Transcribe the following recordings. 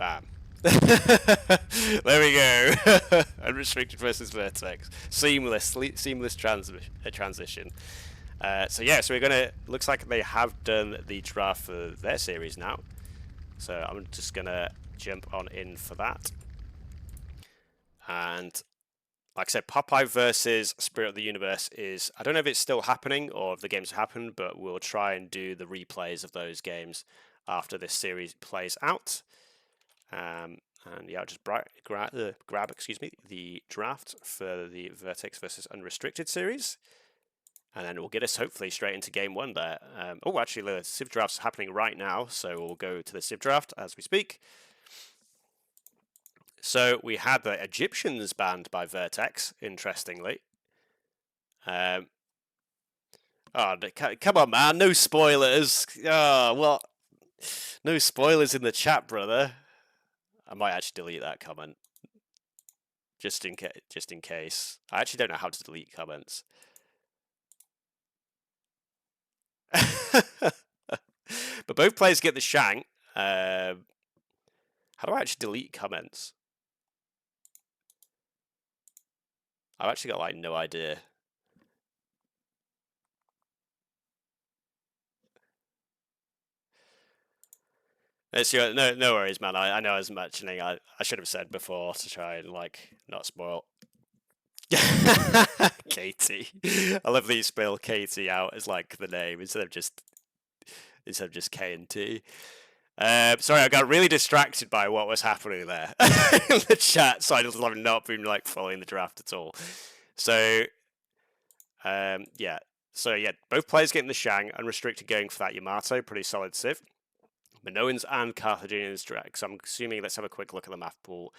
Bam. There we go. Unrestricted versus Vertex. Seamless transition. So yeah, so we're gonna. Looks like they have done the draft for their series now. So I'm just gonna jump on in for that. And like I said, Popeye versus Spirit of the Universe is. I don't know if it's still happening or if the games happened, but we'll try and do the replays of those games after this series plays out. And yeah, I'll just grab the draft for the Vertex versus Unrestricted series, and then we'll get us hopefully straight into game one there. Oh, actually, the Civ draft's happening right now, so we'll go to the Civ draft as we speak. So we had the Egyptians banned by Vertex, interestingly. Oh, come on, man! No spoilers. Oh, what? No spoilers in the chat, brother. I might actually delete that comment. Just in case. I actually don't know how to delete comments. But both players get the shank. How do I actually delete comments? I've actually got like no idea. No worries, man. I know I was mentioning I should have said before to try and like not spoil. Katie. I love that you spell Katie out as like the name instead of just K and T. Sorry, I got really distracted by what was happening there in the chat, so I just have not been like following the draft at all. So, yeah. So yeah, both players getting the Shang, Unrestricted going for that Yamato, pretty solid Civ. Minoans and Carthaginians direct. So I'm assuming let's have a quick look at the map pool.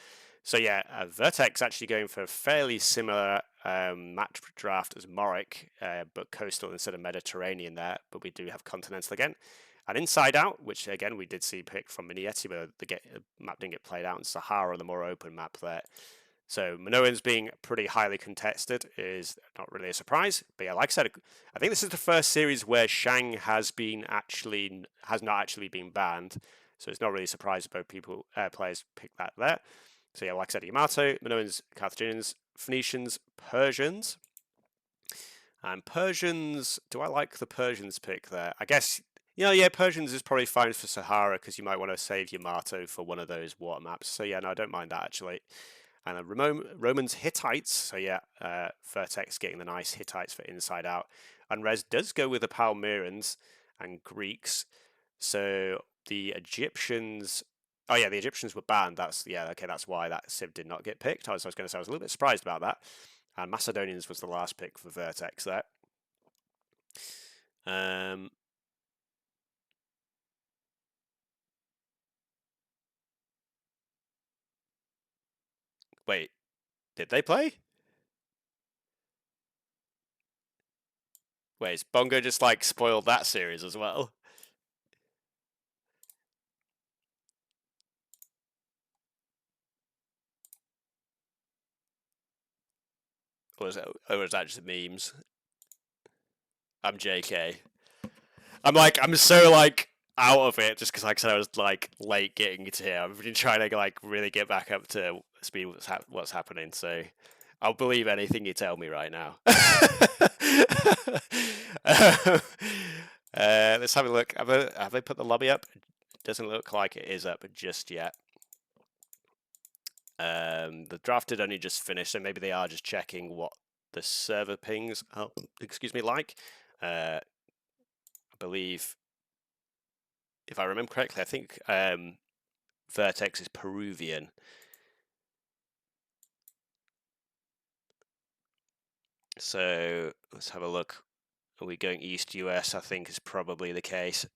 So yeah, Vertex actually going for a fairly similar match draft as Moric, but coastal instead of Mediterranean there. But we do have Continental again. And Inside Out, which again we did see picked from Minietti, but the map didn't get played out in Sahara, the more open map there. So Minoans being pretty highly contested is not really a surprise. But yeah, like I said, I think this is the first series where Shang has not actually been banned. So it's not really a surprise both players pick that there. So yeah, like I said, Yamato, Minoans, Carthaginians, Phoenicians, Persians. And Persians, do I like the Persians pick there? I guess, yeah, Persians is probably fine for Sahara because you might want to save Yamato for one of those water maps. So yeah, no, I don't mind that actually. And Romans, Hittites. So yeah, Vertex getting the nice Hittites for Inside Out. And Rez does go with the Palmyrans and Greeks. So the Egyptians. Oh yeah, the Egyptians were banned. That's why that Civ did not get picked. I was going to say I was a little bit surprised about that. And Macedonians was the last pick for Vertex there. Wait, did they play? Wait, is Bongo just like spoiled that series as well? Or was that just memes? I'm JK. I'm so like out of it just because like I said I was like late getting to here. I've been trying to like really get back up to speed with what's happening. So I'll believe anything you tell me right now. Let's have a look. Have they put the lobby up? It doesn't look like it is up just yet. The draft did only just finish, so maybe they are just checking what the server pings. Oh, excuse me, like. I believe, if I remember correctly, I think Vertex is Peruvian. So let's have a look. Are we going East US? I think is probably the case.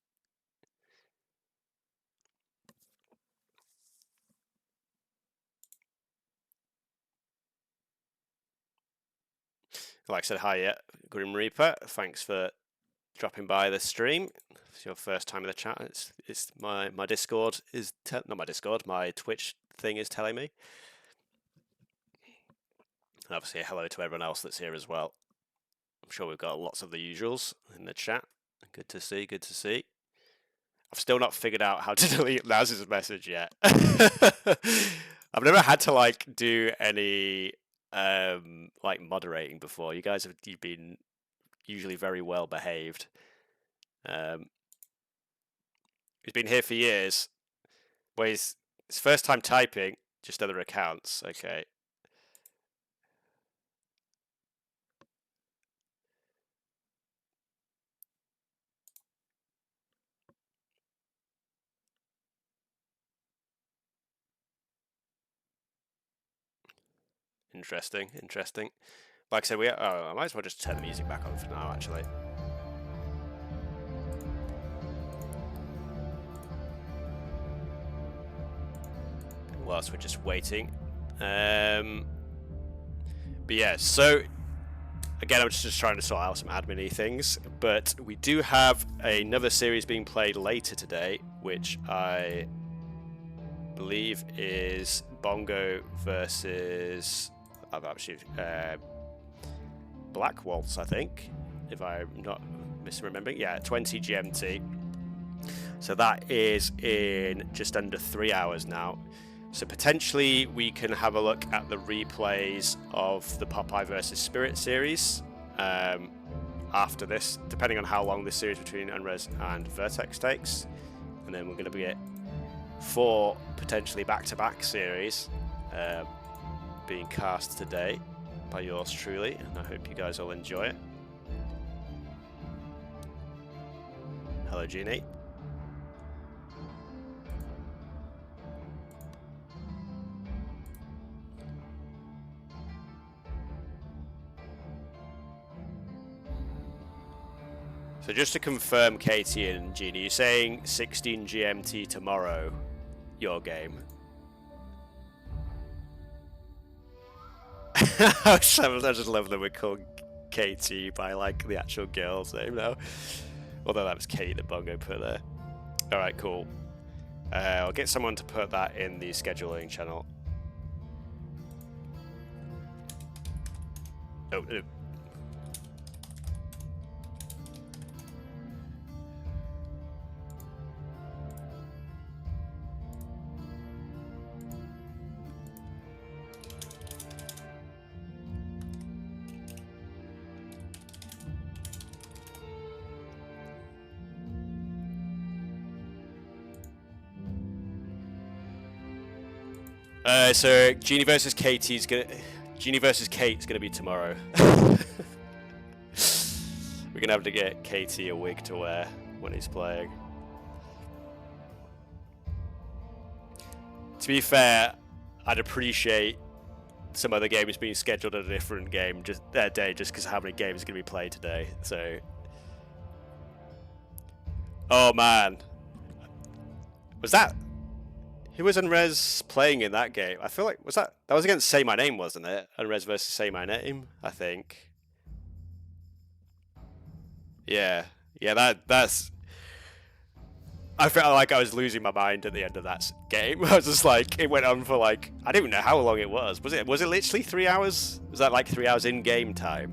Like I said, hi, Grim Reaper. Thanks for dropping by the stream. It's your first time in the chat. It's my Discord is not my Discord. My Twitch thing is telling me. And obviously, hello to everyone else that's here as well. I'm sure we've got lots of the usuals in the chat. Good to see. Good to see. I've still not figured out how to delete Naz's message yet. I've never had to like do any like moderating before. You've been usually very well behaved. He's been here for years. Well, his first time typing, just other accounts. Okay. Interesting. Like I said, I might as well just turn the music back on for now, actually. Whilst we're just waiting. But yeah, so again, I'm just trying to sort out some admin-y things, but we do have another series being played later today, which I believe is Bongo versus Black Waltz, I think, if I'm not misremembering. Yeah, 20 GMT. So that is in just under 3 hours now. So potentially we can have a look at the replays of the Popeye versus Spirit series after this, depending on how long this series between Unres and Vertex takes. And then we're going to get 4 potentially back-to-back series being cast today by yours truly, and I hope you guys all enjoy it. Hello, Jeannie. So just to confirm, Katie and Jeannie, you're saying 16 GMT tomorrow, your game? I just love that we're called KT by like the actual girl's name now. Although that was Kate that Bongo put there. Alright, cool. I'll get someone to put that in the scheduling channel. Oh, no. So Jeannie versus Kate's gonna be tomorrow. We're gonna have to get Katie a wig to wear when he's playing. To be fair, I'd appreciate some other games being scheduled at a different game day, just because how many games are gonna be played today. So, oh man, who was Unres playing in that game? I feel like that was against Say My Name, wasn't it? Unres versus Say My Name, I think. Yeah, that's. I felt like I was losing my mind at the end of that game. I was just like, it went on for like, I don't even know how long it was. Was it literally 3 hours? Was that like 3 hours in game time?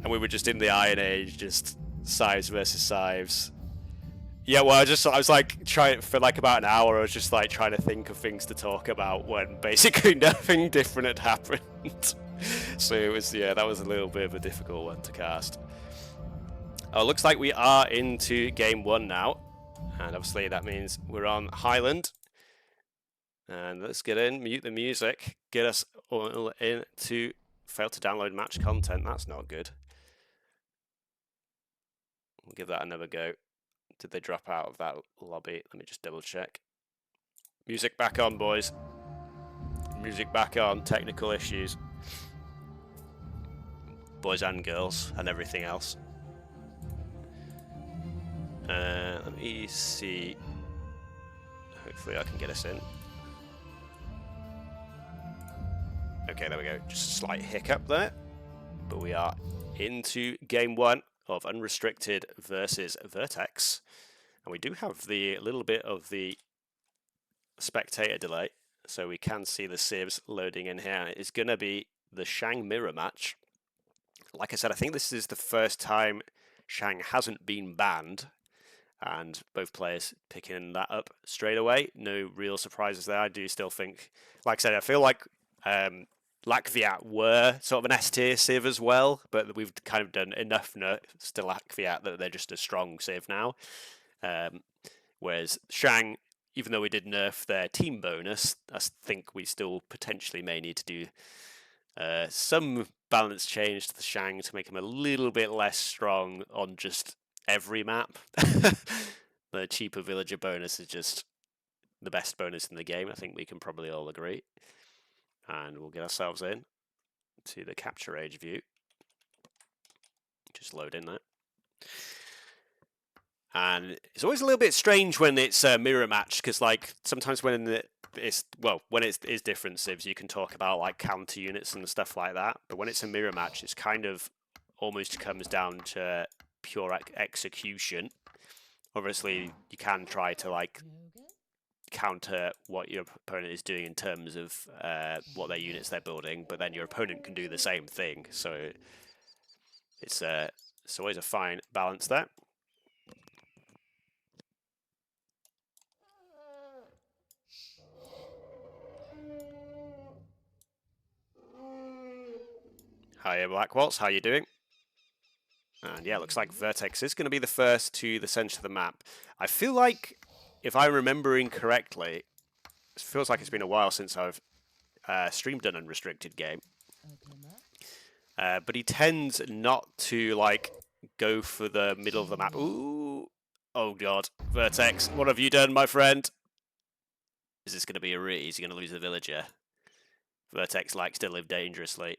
And we were just in the Iron Age, just Sives versus Sives. Yeah, well, I was like trying for like about an hour. I was just like trying to think of things to talk about when basically nothing different had happened. So it was, yeah, that was a little bit of a difficult one to cast. Oh, looks like we are into game 1 now, and obviously that means we're on Highland. And let's get in, mute the music, get us all in to fail to download match content. That's not good. We'll give that another go. Did they drop out of that lobby? Let me just double check. Music back on, boys. Music back on. Technical issues. Boys and girls and everything else. Let me see. Hopefully I can get us in. Okay, there we go. Just a slight hiccup there. But we are into game 1 of Unrestricted versus Vertex. And we do have the little bit of the spectator delay, so we can see the civs loading in here. It's going to be the Shang mirror match. Like I said, I think this is the first time Shang hasn't been banned. and both players picking that up straight away. No real surprises there. I do still think, like I said, I feel like Latviat were sort of an S tier civ as well, but we've kind of done enough nerfs to Latviat that they're just a strong civ now. Whereas Shang, even though we did nerf their team bonus, I think we still potentially may need to do some balance change to the Shang to make him a little bit less strong on just every map. The cheaper villager bonus is just the best bonus in the game. I think we can probably all agree. And we'll get ourselves in to the capture age view. Just load in that. And it's always a little bit strange when it's a mirror match, because like sometimes when it's different civs, you can talk about like counter units and stuff like that. But when it's a mirror match, it's kind of almost comes down to pure execution. Obviously, you can try to like counter what your opponent is doing in terms of what their units they're building, but then your opponent can do the same thing. So it's always a fine balance there. Hi, Black Waltz, how you doing? And yeah, looks like Vertex is going to be the first to the center of the map. I feel like, if I'm remembering correctly, it feels like it's been a while since I've streamed an Unrestricted game. But he tends not to like go for the middle of the map. Ooh, oh god, Vertex, what have you done, my friend? Is this going to be a re? Is he going to lose the villager? Vertex likes to live dangerously.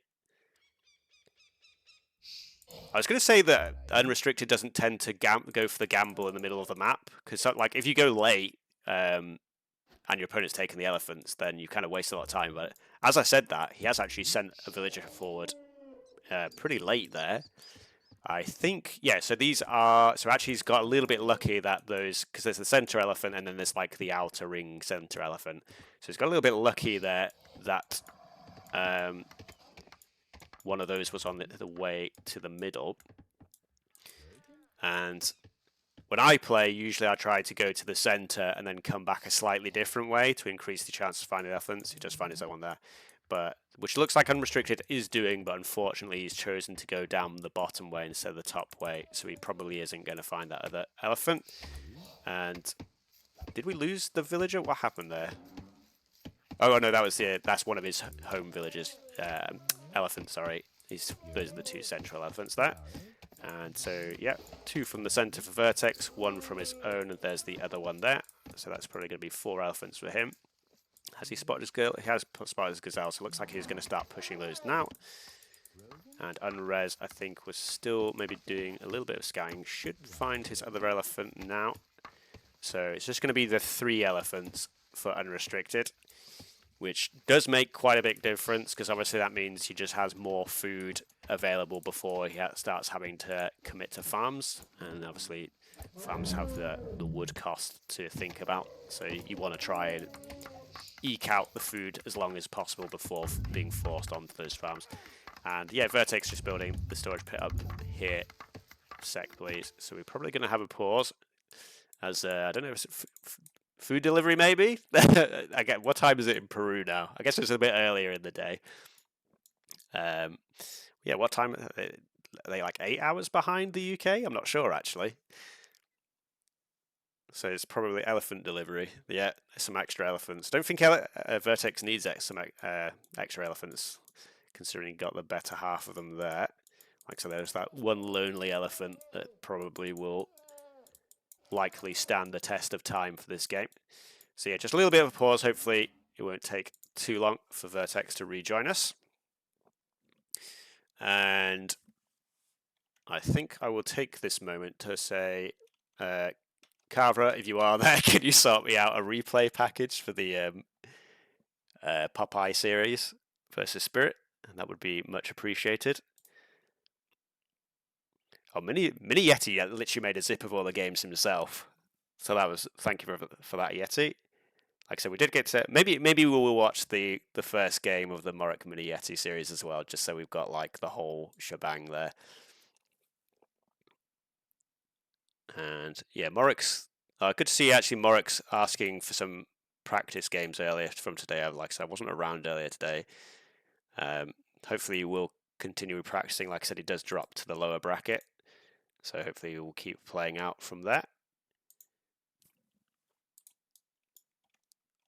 I was going to say that Unrestricted doesn't tend to go for the gamble in the middle of the map, because like if you go late and your opponent's taking the elephants, then you kind of waste a lot of time. But as I said that, he has actually sent a villager forward pretty late there. I think, yeah, so these are, so actually he's got a little bit lucky that those, because there's the center elephant and then there's like the outer ring center elephant. So he's got a little bit lucky there that one of those was on the way to the middle. And when I play, usually I try to go to the center and then come back a slightly different way to increase the chance of finding elephants. He does find his own one there. But which looks like Unrestricted is doing, but unfortunately he's chosen to go down the bottom way instead of the top way, so he probably isn't going to find that other elephant. And did we lose the villager? What happened there? Oh no, that's one of his home villagers. Elephant, sorry. Those are the two central elephants there. And so yeah, 2 from the center for Vertex, 1 from his own, and there's the other one there. So that's probably going to be 4 elephants for him. Has he spotted his girl? He has spotted his gazelle, so it looks like he's going to start pushing those now. And Unres, I think, was still maybe doing a little bit of scouting. Should find his other elephant now. So it's just going to be the 3 elephants for Unrestricted, which does make quite a big difference, because obviously that means he just has more food available before he starts having to commit to farms. And obviously farms have the wood cost to think about, so you want to try and eke out the food as long as possible before being forced onto those farms. And yeah, Vertex just building the storage pit up here. Sec, please. So we're probably going to have a pause, as I don't know if it's food delivery maybe. Again, what time is it in Peru now? I guess it's a bit earlier in the day. Yeah, what time are they? Like 8 hours behind the UK? I'm not sure actually. So it's probably elephant delivery. Yeah, some extra elephants. Don't think Vertex needs some extra elephants, considering he got the better half of them there. Like so, there's that one lonely elephant that probably will likely stand the test of time for this game. So yeah, just a little bit of a pause. Hopefully it won't take too long for Vertex to rejoin us. And I think I will take this moment to say, Carver, if you are there, can you sort me out a replay package for the Popeye series versus Spirit? And that would be much appreciated. Oh, Mini Yeti literally made a zip of all the games himself. So that was, thank you for that, Yeti. Like I said, we did get to, maybe we will watch the first game of the ROR Community Yeti series as well, just so we've got like the whole shebang there. And yeah, Morix, good to see actually Morix asking for some practice games earlier from today. Like I said, I wasn't around earlier today. Hopefully he will continue practicing. Like I said, he does drop to the lower bracket, so hopefully he will keep playing out from that.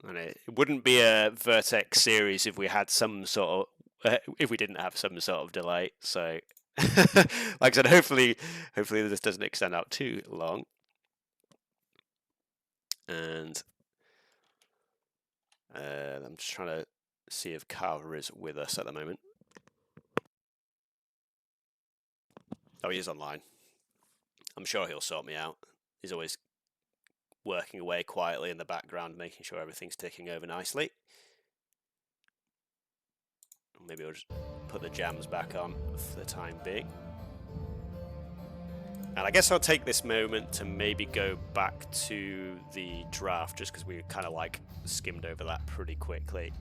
And it wouldn't be a Vertex series if we had some sort of if we didn't have some sort of delay. So, like I said, hopefully this doesn't extend out too long. And I'm just trying to see if Carver is with us at the moment. Oh, he is online. I'm sure he'll sort me out. He's always working away quietly in the background, making sure everything's ticking over nicely. Maybe we'll just put the jams back on for the time being. And I guess I'll take this moment to maybe go back to the draft, just because we kind of like skimmed over that pretty quickly.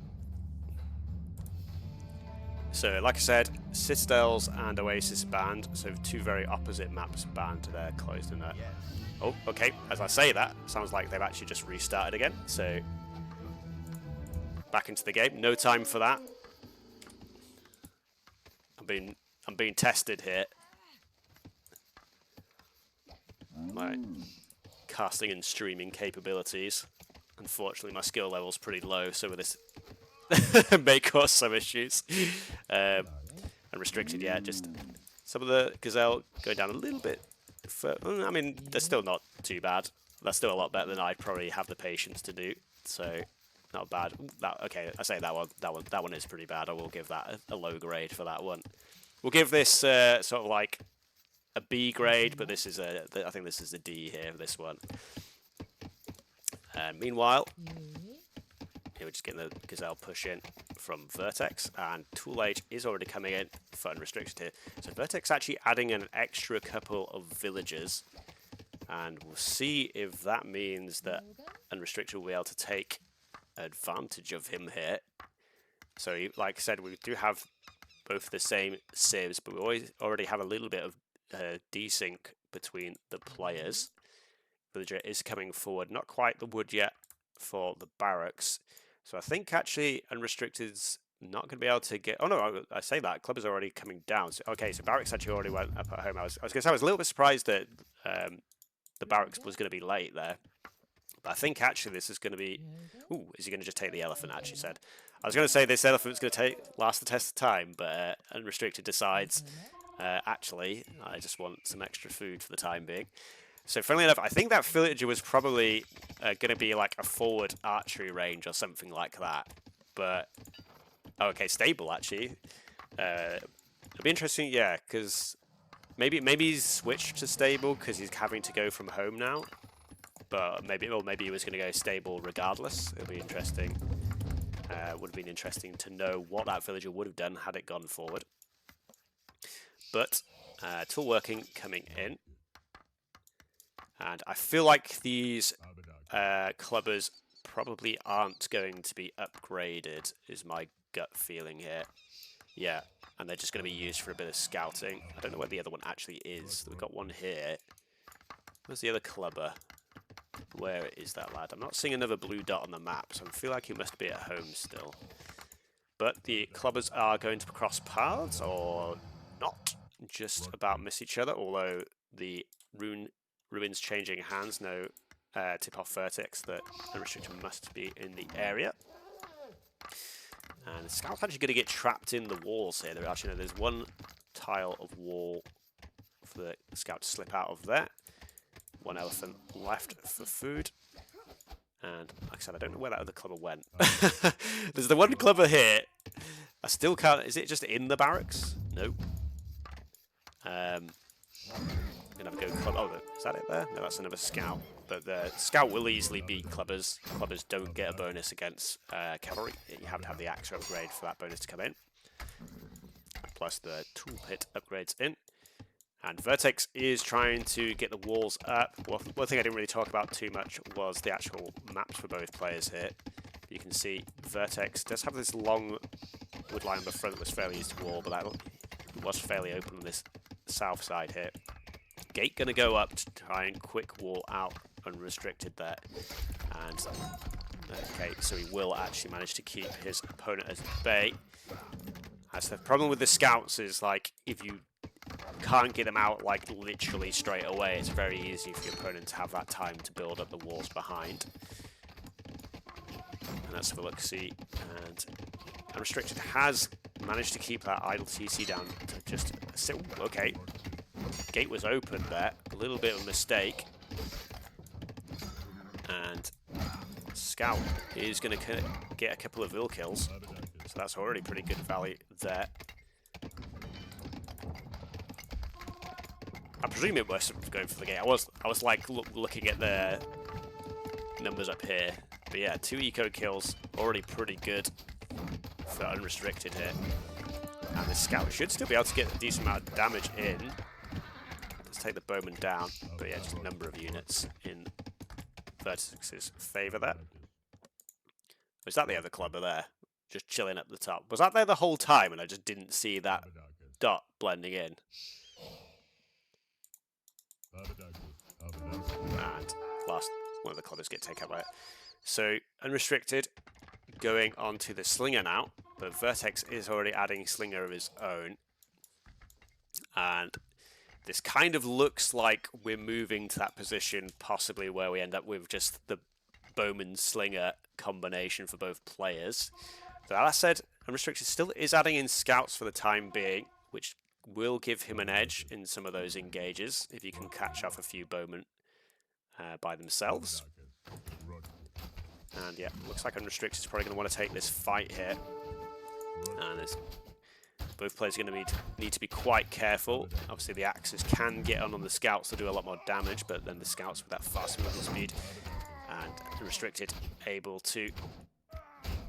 So, like I said, Citadels and Oasis banned, so two very opposite maps banned there, closed in there. Oh, okay, as I say that, sounds like they've actually just restarted again, so back into the game. No time for that. I'm being tested here. My casting and streaming capabilities. Unfortunately, my skill level's pretty low, so with this may cause some issues. Unrestricted, yeah, just some of the Gazelle going down a little bit. I mean, they're still not too bad. That's still a lot better than I'd probably have the patience to do. So, not bad. Okay, I say that one is pretty bad. I will give that a low grade for that one. We'll give this sort of like a B grade, but this is I think this is a D here for this one. Meanwhile, here we're just getting the Gazelle push in from Vertex, and Tool Age is already coming in for Unrestricted here. So Vertex actually adding an extra couple of villagers, and we'll see if that means that Unrestricted will be able to take advantage of him here. So, like I said, we do have both the same civs, but we already have a little bit of desync between the players. Villager is coming forward, not quite the wood yet for the barracks. So I think actually Unrestricted's not going to be able to get... Oh no, I say that. Club is already coming down. So, okay, so barracks actually already went up at home. I was going to say I was a little bit surprised that the barracks was going to be late there. But I think actually this is going to be... Ooh, is he going to just take the elephant, actually said. I was going to say this elephant's going to last the test of time, but Unrestricted decides, actually, I just want some extra food for the time being. So funnily enough, I think that villager was probably going to be like a forward archery range or something like that. But, oh, okay, stable actually. It'll be interesting, yeah, because maybe he's switched to stable because he's having to go from home now. But maybe he was going to go stable regardless. It'll be interesting. Would have been interesting to know what that villager would have done had it gone forward. But tool working coming in. And I feel like these clubbers probably aren't going to be upgraded, is my gut feeling here. Yeah, and they're just going to be used for a bit of scouting. I don't know where the other one actually is. We've got one here. Where's the other clubber? Where is that lad? I'm not seeing another blue dot on the map, so I feel like he must be at home still. But the clubbers are going to cross paths, or not. Just about miss each other, although the ruins changing hands no tip off Vertex that Unrestricted must be in the area. And the scout's actually going to get trapped in the walls here. There's one tile of wall for the scout to slip out of there. One elephant left for food. And like I said, I don't know where that other clubber went. There's the one clubber here. I still can't... Is it just in the barracks? No. I'm going to have a go club... Oh, is that it there? No, that's another scout. But the scout will easily beat clubbers. Clubbers don't get a bonus against cavalry. You have to have the axe upgrade for that bonus to come in. Plus the tool pit upgrades in. And Vertex is trying to get the walls up. Well, one thing I didn't really talk about too much was the actual maps for both players here. You can see Vertex does have this long wood line on the front that was fairly easy to wall, but that was fairly open on this south side here. Gate going to go up to try and quick wall out Unrestricted there. And, okay, so he will actually manage to keep his opponent at bay. That's the problem with the scouts is, like, if you can't get them out, like, literally straight away, it's very easy for your opponent to have that time to build up the walls behind. And that's the look-see. And Unrestricted has managed to keep that idle TC down to just... okay. Gate was open there. A little bit of a mistake. And Scout is going to get a couple of Vil kills. So that's already pretty good value there. I presume it was going for the gate. I was like looking at the numbers up here. But yeah, 2 eco kills, already pretty good for Unrestricted here. And the Scout should still be able to get a decent amount of damage in. Let's take the Bowman down. But yeah, just a number of units in Vertex's favour there. Was that the other clubber there? Just chilling up the top. Was that there the whole time and I just didn't see that dot blending in? And last one of the clubbers get taken out by it. So Unrestricted going on to the Slinger now, but Vertex is already adding Slinger of his own. And this kind of looks like we're moving to that position possibly where we end up with just the Bowman Slinger combination for both players. So that said, Unrestricted still is adding in scouts for the time being, which will give him an edge in some of those engages if you can catch off a few Bowmen by themselves. And yeah, looks like Unrestricted is probably going to want to take this fight here. And both players are going to need to be quite careful. Obviously the axes can get on the scouts to do a lot more damage, but then the scouts with that fast movement speed. And Unrestricted able to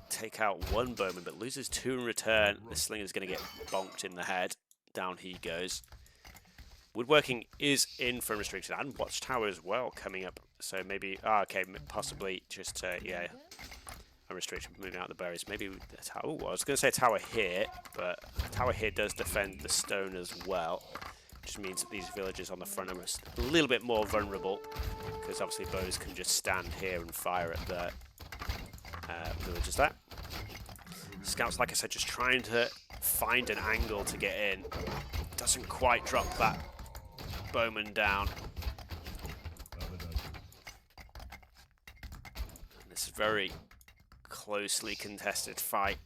take out 1 Bowman, but loses 2 in return. The Slinger's going to get bonked in the head. Down he goes. Woodworking is in for Unrestricted, and Watchtower as well coming up. So maybe, okay, possibly just, yeah, Unrestricted moving out the berries. Maybe a tower. Oh, I was going to say a tower here, but a tower here does defend the stone as well, which means that these villagers on the front are a little bit more vulnerable, because obviously bows can just stand here and fire at the villagers there. Scouts, like I said, just trying to find an angle to get in. Doesn't quite drop that Bowman down. And this is very closely contested fight.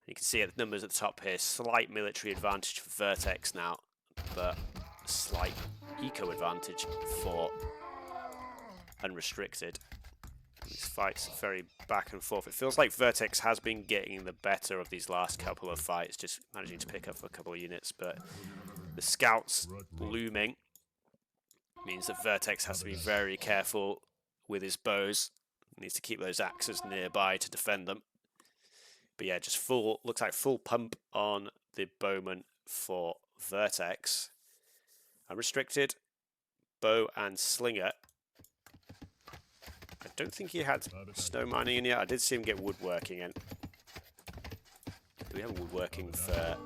You can see at the numbers at the top here, slight military advantage for Vertex now, but slight eco advantage for Unrestricted. These fights are very back and forth. It feels like Vertex has been getting the better of these last couple of fights, just managing to pick up a couple of units, but the scouts looming means that Vertex has to be very careful with his bows. He needs to keep those axes nearby to defend them. But yeah, just looks like full pump on the Bowman for Vertex. Unrestricted, bow and slinger. I don't think he had snow mining in yet. I did see him get woodworking in. Do we have woodworking for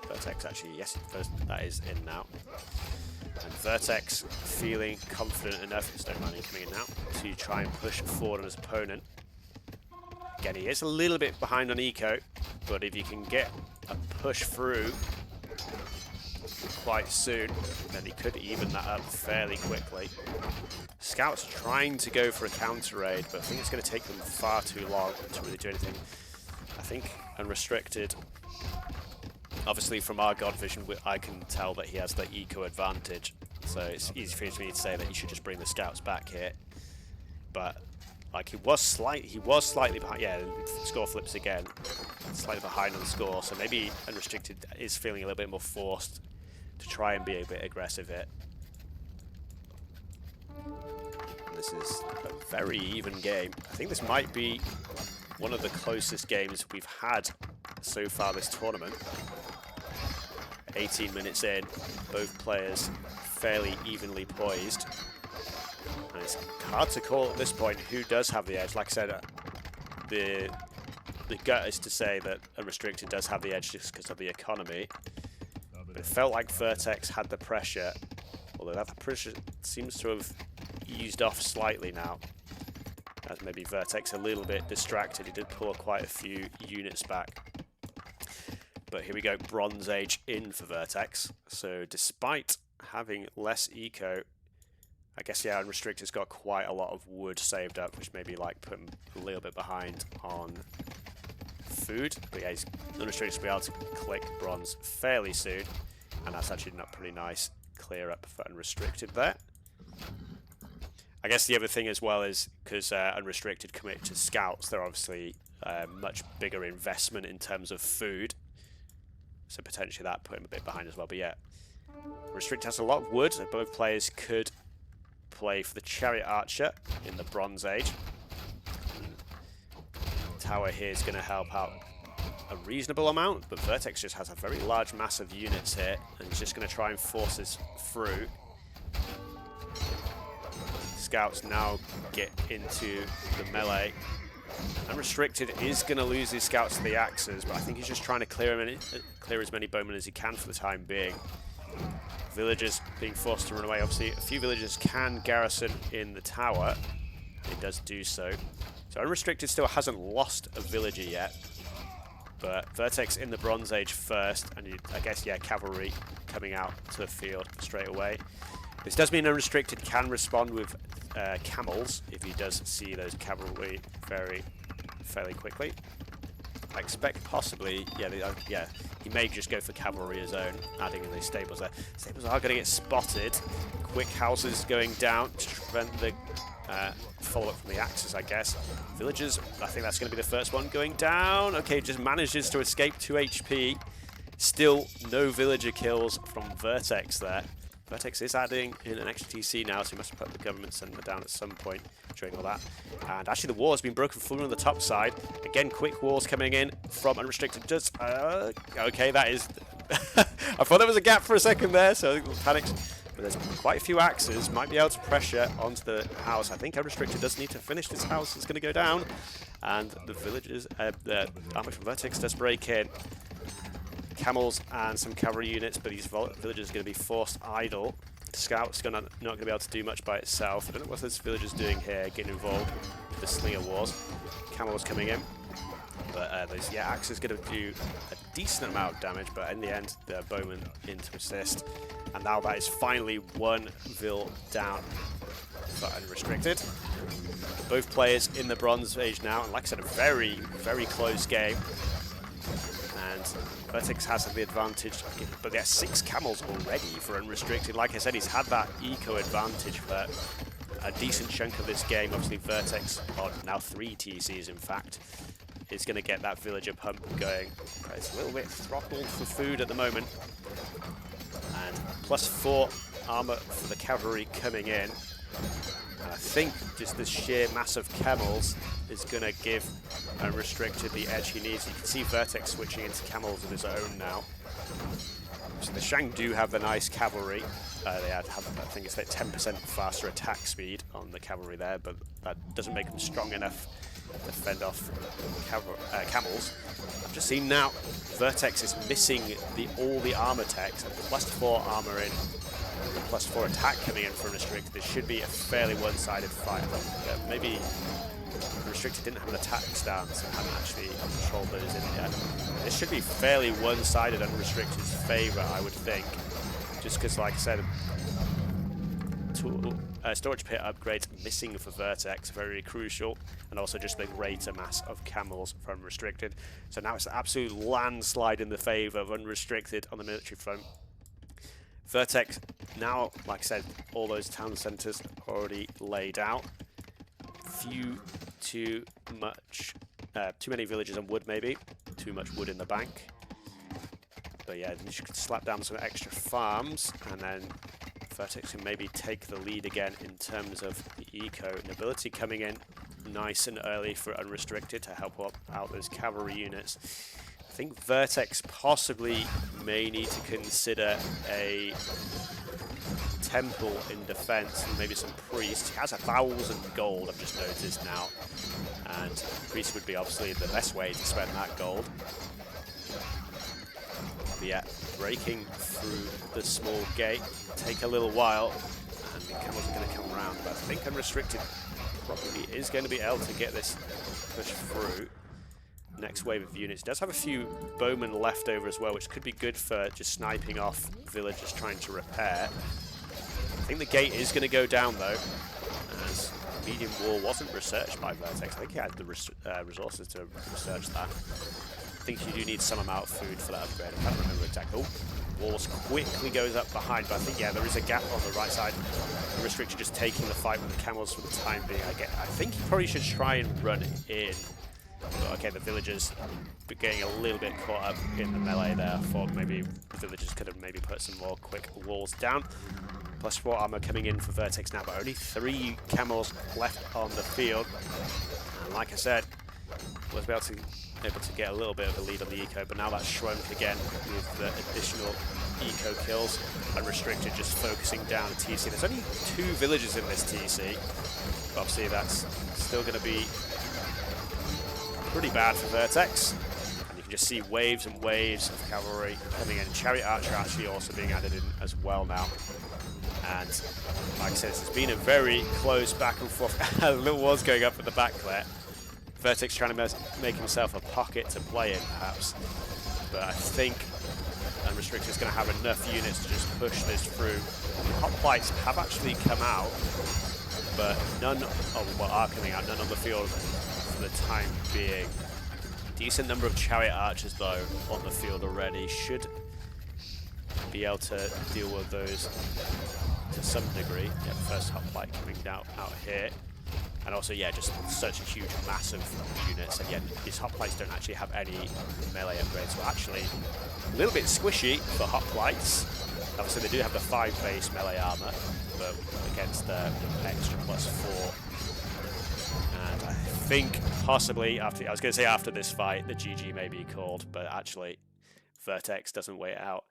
Vertex actually? Yes, that is in now. And Vertex feeling confident enough, snow mining coming in now, to try and push forward on his opponent. Again, he is a little bit behind on eco, but if you can get a push through quite soon, then he could even that up fairly quickly. Scouts are trying to go for a counter raid, but I think it's going to take them far too long to really do anything. I think Unrestricted, obviously from our God vision, I can tell that he has the eco advantage, so it's easy for me to say that he should just bring the scouts back here. But like he was slightly behind. Yeah, score flips again, slightly behind on the score. So maybe Unrestricted is feeling a little bit more forced to try and be a bit aggressive here. And this is a very even game. I think this might be one of the closest games we've had so far this tournament. 18 minutes in, both players fairly evenly poised. And it's hard to call at this point who does have the edge. Like I said, the gut is to say that Unrestricted does have the edge just because of the economy. But it felt like Vertex had the pressure although that pressure seems to have eased off slightly now. As maybe Vertex a little bit distracted. He did pull quite a few units back. But here we go, Bronze Age in for Vertex. So despite having less eco, I guess, yeah, Unrestricted's got quite a lot of wood saved up, which maybe like put him a little bit behind on food. But yeah, he's Unrestricted to be able to click bronze fairly soon. And that's actually not pretty nice clear up for Unrestricted there. I guess the other thing as well is because Unrestricted commit to scouts, they're obviously much bigger investment in terms of food. So potentially that put him a bit behind as well. But yeah, Restricted has a lot of wood, so both players could play for the Chariot Archer in the Bronze Age. Tower here is going to help out a reasonable amount, but Vertex just has a very large mass of units here, and he's just going to try and force this through. Scouts now get into the melee. Unrestricted is going to lose his scouts to the axes, but I think he's just trying to clear as many bowmen as he can for the time being. Villagers being forced to run away. Obviously, a few villagers can garrison in the tower. It does do so. So Unrestricted still hasn't lost a villager yet. But Vertex in the Bronze Age first, and I guess, yeah, cavalry coming out to the field straight away. This does mean Unrestricted can respond with camels if he does see those cavalry fairly quickly. I expect possibly, yeah, he may just go for cavalry his own, adding in these stables there. Stables are going to get spotted. Quick houses going down to prevent the follow-up from the axes, I guess. Villagers, I think that's going to be the first one going down. Okay, just manages to escape 2 HP. Still no villager kills from Vertex there. Vertex is adding in an extra TC now, so he must put the government centre down at some point during all that. And actually the wall has been broken fully on the top side. Again, quick walls coming in from Unrestricted. Just, okay, that is... I thought there was a gap for a second there, so panicked. But there's quite a few axes, might be able to pressure onto the house. I think Unrestricted does need to finish this house. It's going to go down. And the villagers, the army from Vertex does break in. Camels and some cavalry units, but these villagers are going to be forced idle. Scout's not going to be able to do much by itself. I don't know what this villager's doing here, getting involved with the Slinger Wars. Camels coming in. But those Axe is going to do a decent amount of damage, but in the end, the bowmen in to assist. And now that is finally one Vil down for Unrestricted. Both players in the Bronze Age now, and like I said, a very, very close game. And Vertex has the advantage, but there are 6 camels already for Unrestricted. Like I said, he's had that eco advantage for a decent chunk of this game. Obviously, Vertex, or now 3 TCs in fact, is going to get that villager pump going. But it's a little bit throttled for food at the moment. And +4 armor for the cavalry coming in. And I think just the sheer mass of camels is going to give Unrestricted the edge he needs. You can see Vertex switching into camels of his own now. So the Shang do have the nice cavalry. They have, I think it's like 10% faster attack speed on the cavalry there, but that doesn't make them strong enough to fend off camels. I've just seen now Vertex is missing all the armor techs, and +4 armor in, +4 attack coming in from Restricted. This should be a fairly one-sided fight. Maybe Restricted didn't have an attack stance and hadn't actually controlled those in yet. This should be fairly one-sided in Restricted's favour, I would think. Just because, like I said, storage pit upgrades missing for Vertex, very crucial, and also just the greater mass of camels from Unrestricted. So now it's an absolute landslide in the favour of Unrestricted on the military front. Vertex now, like I said, all those town centres already laid out. Too many villages and wood maybe, too much wood in the bank. But yeah, you should slap down some extra farms, and then Vertex can maybe take the lead again in terms of the eco. Nobility coming in nice and early for Unrestricted to help out those cavalry units. I think Vertex possibly may need to consider a temple in defense and maybe some priests. He has 1,000 gold, I've just noticed now, and priest would be obviously the best way to spend that gold. But yeah, breaking through the small gate, take a little while, and the camels are going to come around. But I think Unrestricted probably is going to be able to get this push through. Next wave of units does have a few bowmen left over as well, which could be good for just sniping off villagers trying to repair. I think the gate is going to go down though, as medium wall wasn't researched by Vertex. I think he had the resources to research that. I think you do need some amount of food for that upgrade. I can't remember exactly. Oh, walls quickly goes up behind, but I think, yeah, there is a gap on the right side. Unrestricted just taking the fight with the camels for the time being. I think he probably should try and run in. But okay, the villagers getting a little bit caught up in the melee there. I thought maybe the villagers could have maybe put some more quick walls down. Plus 4 armor coming in for Vertex now, but only 3 camels left on the field. And like I said, was able to get a little bit of a lead on the eco, but now that's shrunk again with the additional eco kills. Unrestricted just focusing down a TC. There's only 2 villages in this TC. Obviously that's still going to be pretty bad for Vertex. And you can just see waves and waves of cavalry coming in. Chariot Archer actually also being added in as well now. And like I said, it's been a very close back and forth. Little walls going up at the back there. Vertex trying to make himself a pocket to play in, perhaps. But I think Unrestricted is going to have enough units to just push this through. Hoplites have actually come out, but none of what are coming out, none on the field for the time being. Decent number of Chariot Archers, though, on the field already. Should be able to deal with those to some degree. Yeah, first hoplite coming out here. And also, yeah, just such a huge, massive units. And yeah, these hoplites don't actually have any melee upgrades. So actually, a little bit squishy for hoplites. Obviously, they do have the 5 base melee armor, but against the extra +4. And I think possibly after, I was going to say after this fight, the GG may be called, but actually, Vertex doesn't wait out.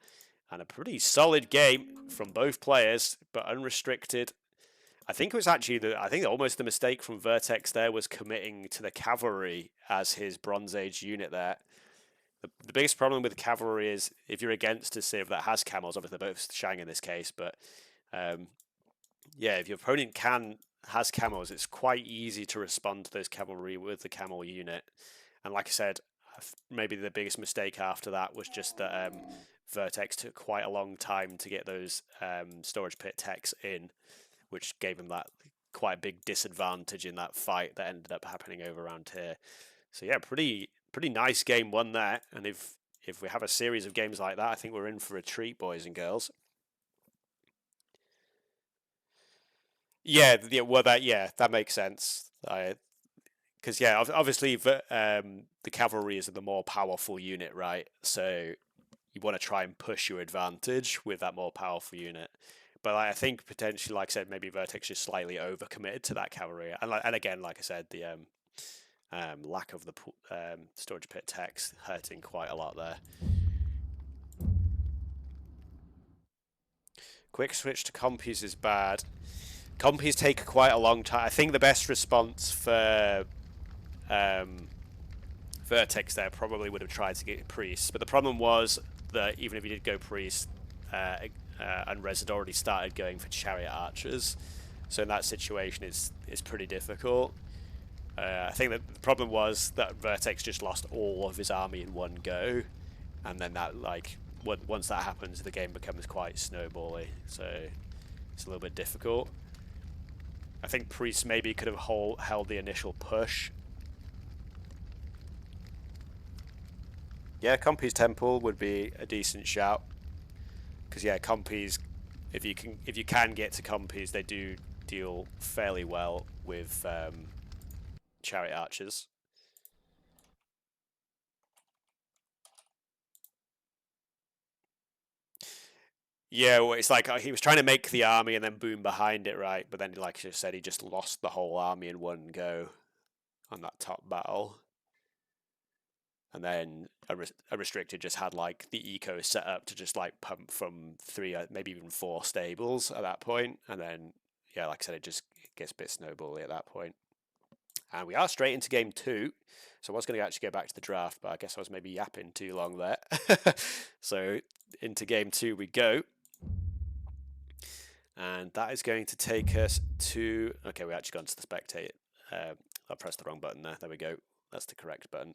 And a pretty solid game from both players, but Unrestricted. I think it was actually almost the mistake from Vertex there was committing to the cavalry as his Bronze Age unit there. The biggest problem with cavalry is if you're against a civ that has camels, obviously they're both Shang in this case, but yeah, if your opponent has camels, it's quite easy to respond to those cavalry with the camel unit. And like I said, maybe the biggest mistake after that was just that Vertex took quite a long time to get those storage pit techs in, which gave him that quite big disadvantage in that fight that ended up happening over around here. So yeah, pretty nice game won there. And if we have a series of games like that, I think we're in for a treat, boys and girls. Yeah, well, that makes sense. Because yeah, obviously the cavalry is the more powerful unit, right? So you want to try and push your advantage with that more powerful unit. But I think potentially, like I said, maybe Vertex is slightly overcommitted to that cavalry. And again, like I said, the lack of the storage pit techs hurting quite a lot there. Quick switch to compies is bad. Compies take quite a long time. I think the best response for Vertex there probably would have tried to get priests. But the problem was that even if he did go priest, Unres had already started going for Chariot Archers, so in that situation it's pretty difficult. I think that the problem was that Vertex just lost all of his army in one go, and then that, like, once that happens, the game becomes quite snowbally, so it's a little bit difficult. I think priests maybe could have held the initial push. Yeah, Compy's Temple would be a decent shout. Because yeah, compies, if you can get to compies, they do deal fairly well with Chariot Archers. Yeah, well, it's like he was trying to make the army and then boom behind it, right? But then, like I said, he just lost the whole army in one go on that top battle. And then Unrestricted just had like the eco set up to just like pump from 3, maybe even 4 stables at that point. And then, yeah, like I said, it just gets a bit snowbally at that point. And we are straight into game 2. So I was going to actually go back to the draft, but I guess I was maybe yapping too long there. So into game 2 we go. And that is going to take us to... Okay, we actually got into the spectate. I pressed the wrong button there. There we go. That's the correct button.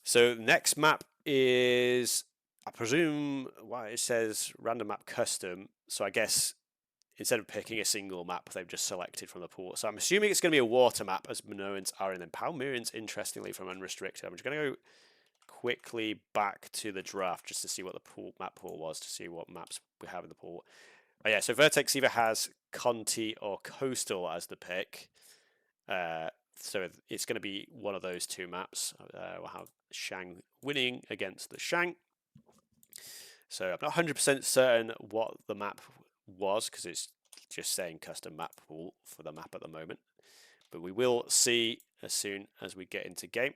So next map is, I presume, well, it says random map custom. So I guess instead of picking a single map, they've just selected from the pool. So I'm assuming it's going to be a water map, as Minoans are, and then Palmyreans, interestingly, from Unrestricted. I'm just going to go quickly back to the draft just to see what the map pool was, to see what maps we have in the pool. Oh yeah, so Vertex either has Conti or Coastal as the pick. So it's going to be one of those two maps. We'll have Shang winning against the Shang. So I'm not 100% certain what the map was, because it's just saying custom map pool for the map at the moment. But we will see as soon as we get into game.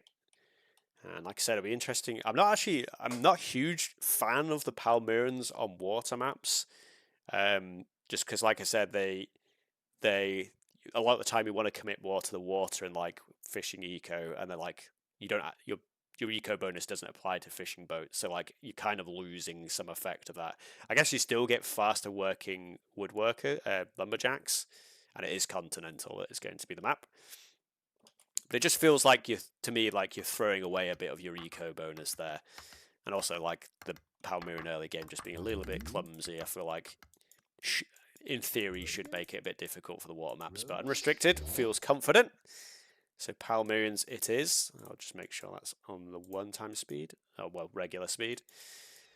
And like I said, it'll be interesting. I'm not a huge fan of the Palmyreans on water maps. Just because, like I said, they a lot of the time you want to commit more to the water and like fishing eco, and then like you don't your eco bonus doesn't apply to fishing boats, so like you're kind of losing some effect of that. I guess you still get faster working woodworker lumberjacks, and it is Continental that is going to be the map. But it just feels like to me like you're throwing away a bit of your eco bonus there, and also like the Palmyrean early game just being a little bit clumsy. I feel like in theory should make it a bit difficult for the water maps, but Unrestricted feels confident. So Palmyreans it is. I'll just make sure that's on the 1x speed. Oh, well, regular speed.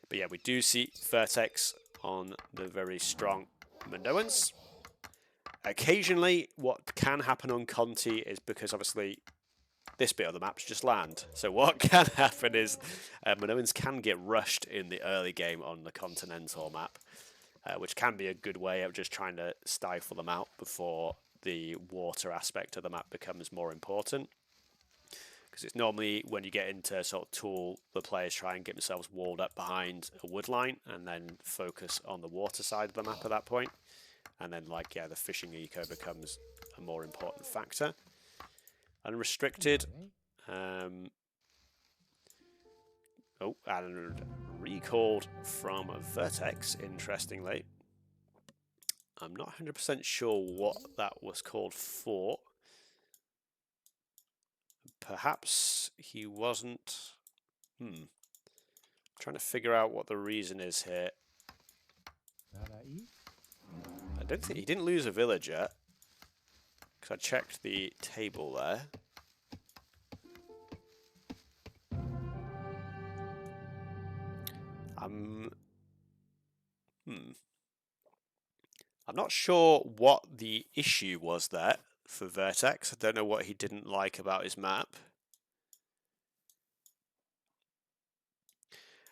But yeah, we do see Vertex on the very strong Minoans. Occasionally, what can happen on Conti is because obviously this bit of the map's just land. So what can happen is Minoans can get rushed in the early game on the Continental map, which can be a good way of just trying to stifle them out before the water aspect of the map becomes more important. Because it's normally when you get into sort of tool, the players try and get themselves walled up behind a wood line and then focus on the water side of the map at that point. And then, like, yeah, the fishing eco becomes a more important factor. Unrestricted. And recalled from Vertex, interestingly. I'm not 100% sure what that was called for. Perhaps he wasn't... trying to figure out what the reason is here. I don't think he didn't lose a villager, because I checked the table there. I'm not sure what the issue was there for Vertex. I don't know what he didn't like about his map.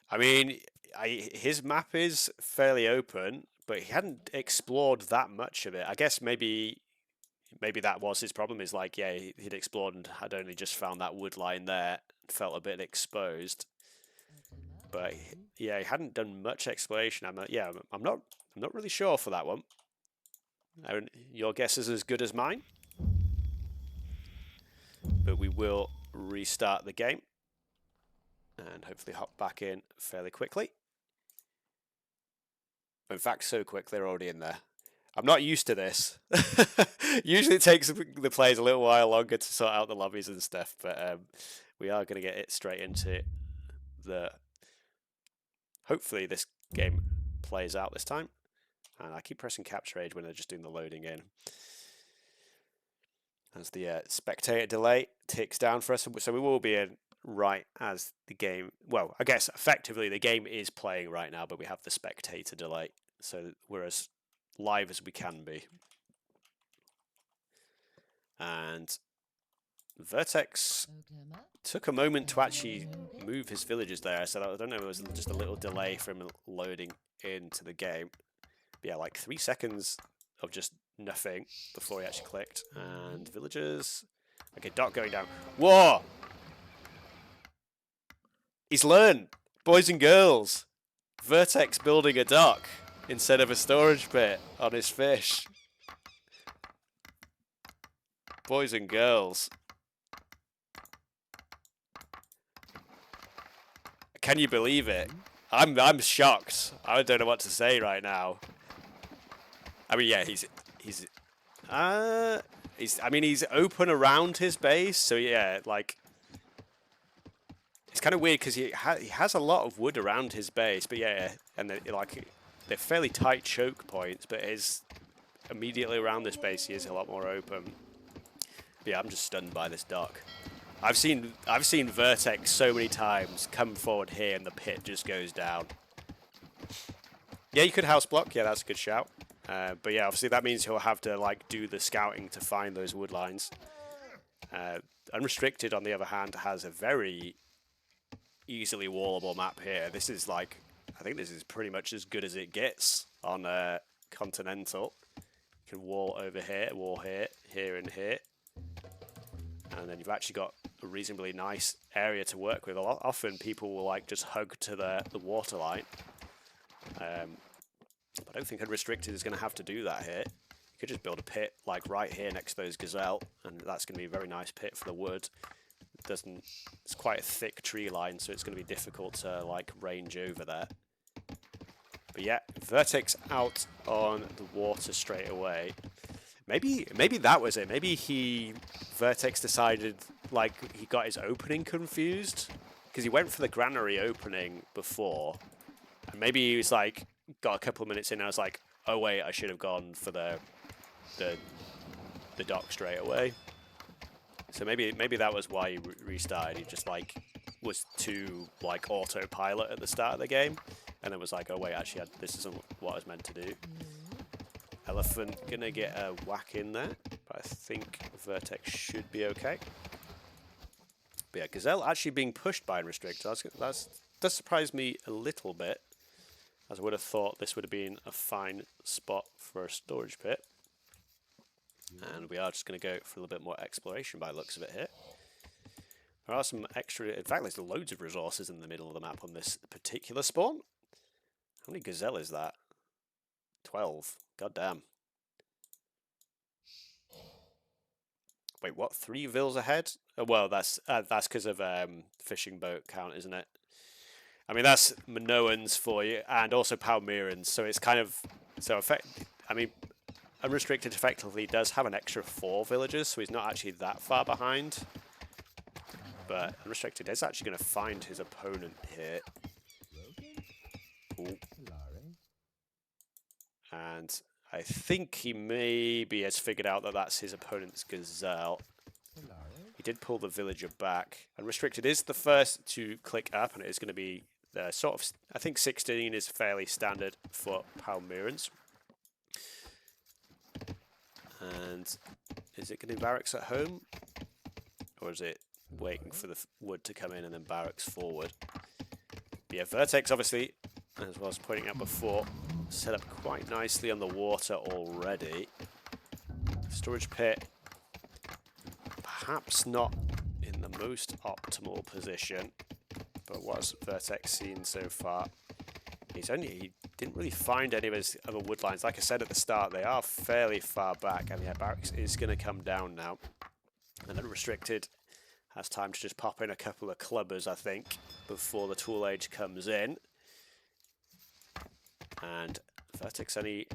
I mean, his map is fairly open, but he hadn't explored that much of it. I guess maybe that was his problem, is like, yeah, he'd explored and had only just found that wood line there, felt a bit exposed. But yeah, he hadn't done much exploration. I'm not really sure for that one. Your guess is as good as mine. But we will restart the game and hopefully hop back in fairly quickly. In fact, so quick they're already in there. I'm not used to this. Usually it takes the players a little while longer to sort out the lobbies and stuff, but we are going to get it straight into the... Hopefully this game plays out this time. And I keep pressing capture age when they're just doing the loading in. As the spectator delay ticks down for us, so we will be in right as the game... Well, I guess effectively the game is playing right now, but we have the spectator delay. So we're as live as we can be. And Vertex took a moment to actually move his villagers there, so I don't know, it was just a little delay from loading into the game. But yeah, like 3 seconds of just nothing before he actually clicked. And villagers... Okay, dock going down. Whoa! He's learned! Boys and girls! Vertex building a dock instead of a storage pit on his fish. boys and girls. Can you believe it? I'm shocked. I don't know what to say right now. I mean, yeah, he's open around his base, so yeah, like it's kind of weird because he has a lot of wood around his base, but yeah, and they're fairly tight choke points, but is immediately around this base he is a lot more open. But yeah, I'm just stunned by this dock. I've seen Vertex so many times come forward here and the pit just goes down. Yeah, you could house block. Yeah, that's a good shout. But yeah, obviously that means he'll have to like do the scouting to find those wood lines. Unrestricted, on the other hand, has a very easily wallable map here. This is like, I think this is pretty much as good as it gets on Continental. You can wall over here, wall here, here and here. And then you've actually got a reasonably nice area to work with. Often people will like just hug to the water line. But I don't think Unrestricted is going to have to do that here. You could just build a pit like right here next to those gazelle, and that's going to be a very nice pit for the wood. It's quite a thick tree line, so it's going to be difficult to like range over there. But yeah, Vertex out on the water straight away. Maybe that was it. Maybe Vertex decided like he got his opening confused because he went for the granary opening before, and maybe he was like got a couple of minutes in and I was like, oh wait, I should have gone for the dock straight away. So maybe that was why he restarted. He just like was too like autopilot at the start of the game, and then was like, oh wait, actually this isn't what I was meant to do. Elephant gonna get a whack in there, but I think Vertex should be okay. But yeah, Gazelle actually being pushed by Unrestricted, that does surprise me a little bit, as I would have thought this would have been a fine spot for a storage pit. And we are just going to go for a little bit more exploration by the looks of it here. There are some extra, in fact there's loads of resources in the middle of the map on this particular spawn. How many gazelle is that? 12. God damn. Wait, what? 3 vills ahead? Oh, well, that's because of fishing boat count, isn't it? I mean, that's Minoans for you, and also Palmyrans, so it's kind of... I mean, Unrestricted effectively does have an extra 4 villagers, so he's not actually that far behind. But Unrestricted is actually going to find his opponent here. Ooh. And I think he maybe has figured out that that's his opponent's gazelle. He did pull the villager back. Unrestricted is the first to click up, and it is going to be sort of... I think 16 is fairly standard for Palmyrans. And is it going to be barracks at home? Or is it waiting for the wood to come in and then barracks forward? But yeah, Vertex obviously, as I was pointing out before, set up quite nicely on the water already. Storage pit, perhaps not in the most optimal position, but what's Vertex seen so far? He didn't really find any of his other wood lines. Like I said at the start, they are fairly far back, and yeah, barracks is going to come down now. And Unrestricted has time to just pop in a couple of clubbers, I think, before the tool age comes in. And Vertex only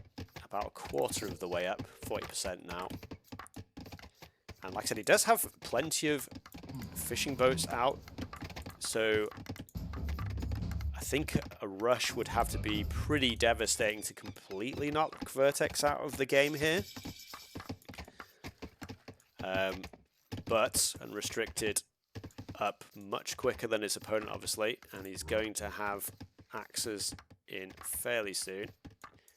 about a quarter of the way up, 40% now. And like I said, he does have plenty of fishing boats out, so I think a rush would have to be pretty devastating to completely knock Vertex out of the game here. But Unrestricted up much quicker than his opponent, obviously, and he's going to have axes in fairly soon.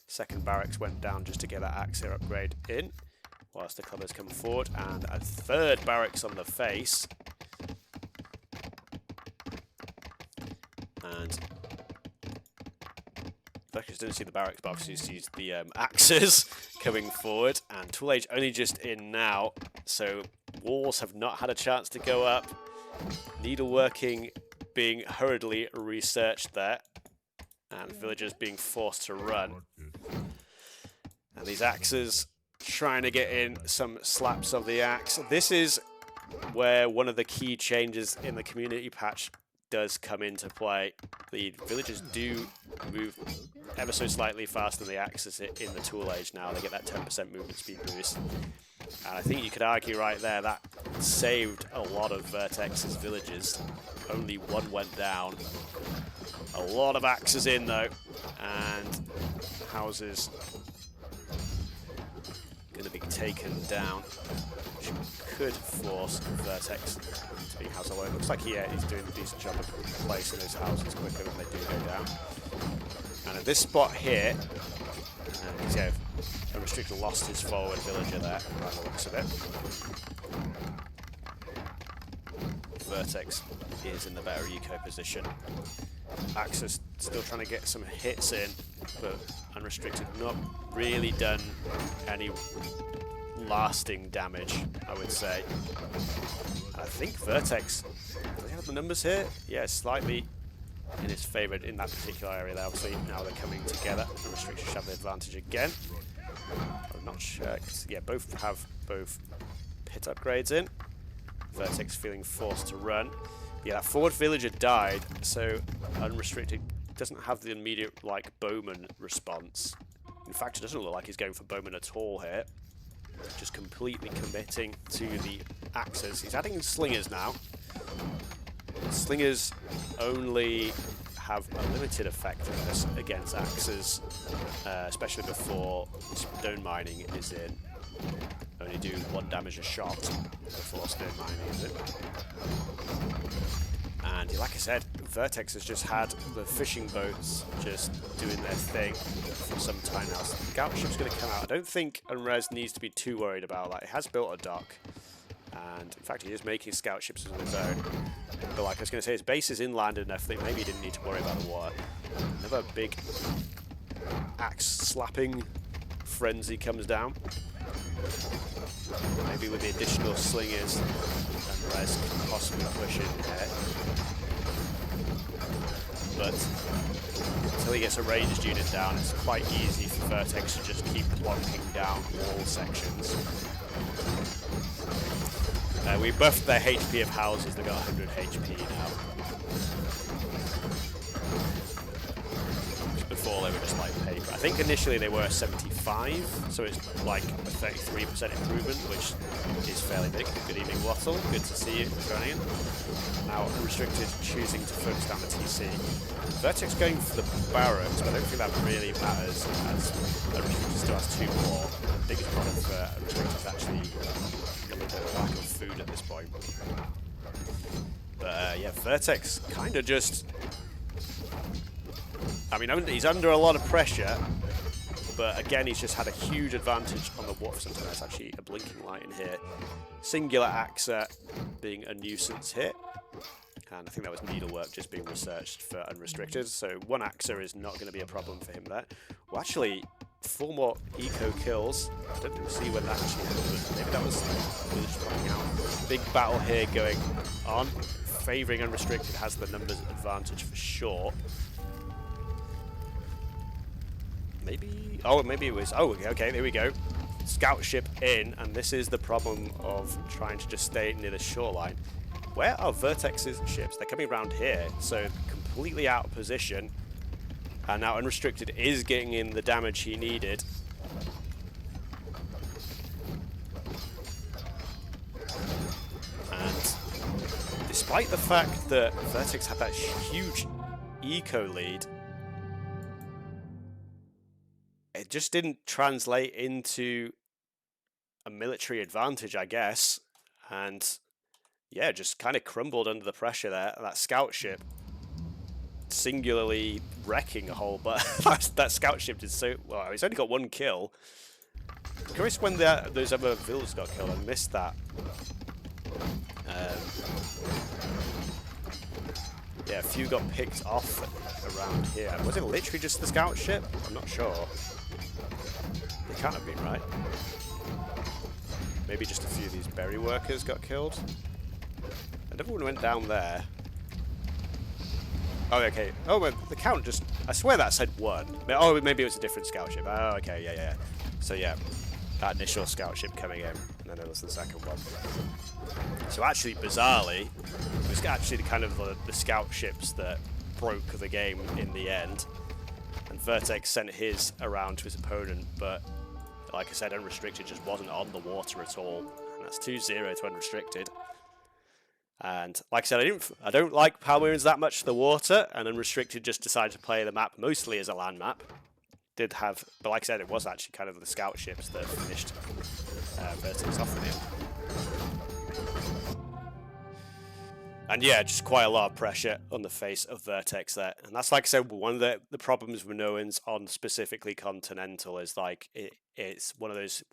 Second barracks went down just to get that axe here upgrade in, whilst the clubbers come forward, and a third barracks on the face. And Vertex didn't see the barracks, but obviously sees the axes coming forward, and tool age only just in now, so walls have not had a chance to go up. Needleworking being hurriedly researched there, and villagers being forced to run. And these axes trying to get in some slaps of the axe. This is where one of the key changes in the community patch does come into play. The villagers do move ever so slightly faster than the axes in the tool age now. They get that 10% movement speed boost. And I think you could argue right there that saved a lot of Vertex's villagers. Only one went down. A lot of axes in though, and houses going to be taken down, which could force Vertex to be house alone. Looks like he's doing a decent job of placing his houses quicker than they do go down. And at this spot here, because yeah, Unrestricted lost his forward villager there, by the looks of it. Vertex is in the better eco position. Axis still trying to get some hits in, but Unrestricted not really done any lasting damage, I would say. I think Vertex, does he have the numbers here? Yeah, slightly in his favour in that particular area there. Obviously now they're coming together. Unrestricted should have the advantage again. I've not checked. Yeah, both have both pit upgrades in. Vertex feeling forced to run. Yeah, that forward villager died, so Unrestricted doesn't have the immediate, like, bowman response. In fact, it doesn't look like he's going for bowman at all here. Just completely committing to the axes. He's adding slingers now. Slingers only have a limited effectiveness against axes, especially before stone mining is in. Only do 1 damage a shot before stone mining is in. And like I said, Vertex has just had the fishing boats just doing their thing for some time now. So the scout ship's going to come out. I don't think Unres needs to be too worried about that. He has built a dock, and in fact he is making scout ships of his own. But like I was going to say, his base is inland enough that maybe he didn't need to worry about the water. Another big axe slapping frenzy comes down. Maybe with the additional slingers, Unres can possibly push in here. But until he gets a ranged unit down, it's quite easy for Vertex to just keep plonking down wall sections. We buffed their HP of houses, they've got 100 HP now. Before they were just like paper. I think initially they were 75, so it's like a 33% improvement, which is fairly big. Good evening, Wattle. Good to see you joining in. Now, Unrestricted choosing to focus down the TC. Vertex going for the barracks, but I don't think that really matters, as Unrestricted still has 2 more. The biggest problem for Unrestricted is actually the lack of food at this point. But yeah, Vertex kind of just... I mean, he's under a lot of pressure, but again, he's just had a huge advantage on the water. Sometimes there's actually a blinking light in here. Singular Axa being a nuisance hit, and I think that was needlework just being researched for Unrestricted, so 1 Axa is not going to be a problem for him there. Well, actually, 4 more eco kills. I don't really see when that actually happened. Maybe that was village coming out. Big battle here going on. Favouring Unrestricted has the numbers advantage for sure. Maybe... oh, maybe it was... oh, okay, there we go. Scout ship in, and this is the problem of trying to just stay near the shoreline. Where are Vertex's ships? They're coming around here, so completely out of position. And now Unrestricted is getting in the damage he needed. And despite the fact that Vertex had that huge eco lead, it just didn't translate into a military advantage, I guess. And yeah, just kind of crumbled under the pressure there. That scout ship singularly wrecking a whole, but that scout ship did so well. He's only got 1 kill. I'm curious when those other villas got killed. I missed that. Yeah, a few got picked off around here. Was it literally just the scout ship? I'm not sure. It can't have been, right? Maybe just a few of these berry workers got killed. And everyone went down there. Oh, okay. Oh, well, the count just... I swear that said 1. Oh, maybe it was a different scout ship. Oh, okay, yeah. So, yeah. that initial scout ship coming in, and then there was the second one. So actually, bizarrely, it was actually the scout ships that broke the game in the end. And Vertex sent his around to his opponent, but like I said, Unrestricted just wasn't on the water at all. And that's 2-0 to Unrestricted. And like I said, I don't like Power Moons that much to the water, and Unrestricted just decided to play the map mostly as a land map. But like I said, it was actually kind of the scout ships that finished Vertex off in the end. And yeah, just quite a lot of pressure on the face of Vertex there. And that's, like I said, one of the problems with Noans on specifically Continental is like it's one of those,